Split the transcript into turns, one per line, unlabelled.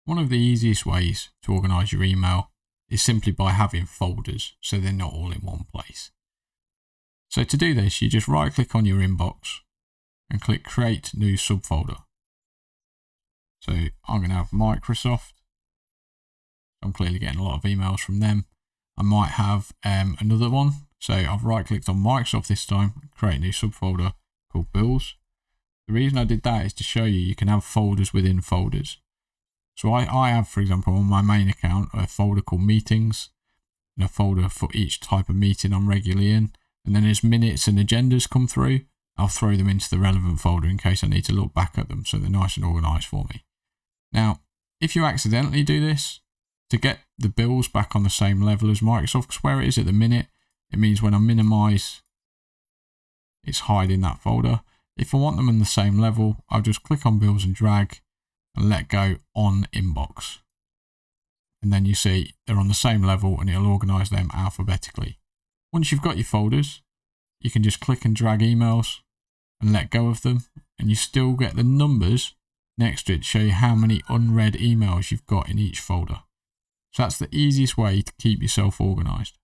One of the easiest ways to organise your email is simply by having folders, so they're not all in one place. So to do this, you just right click on your inbox and click create new subfolder. So I'm going to have Microsoft. I'm clearly getting a lot of emails from them. I might have another one. So I've right clicked on Microsoft this time, create a new subfolder called bills. The reason I did that is to show you can have folders within folders. So I have, for example, on my main account, a folder called meetings and a folder for each type of meeting I'm regularly in. And then as minutes and agendas come through, I'll throw them into the relevant folder in case I need to look back at them, so they're nice and organized for me. Now, if you accidentally do this, to get the bills back on the same level as Microsoft, because where it is at the minute, it means when I minimize, it's hiding that folder. If I want them on the same level, I'll just click on bills and drag and let go on inbox. And then you see they're on the same level and it'll organize them alphabetically. Once you've got your folders, you can just click and drag emails and let go of them, and you still get the numbers next to it to show you how many unread emails you've got in each folder. So that's the easiest way to keep yourself organized.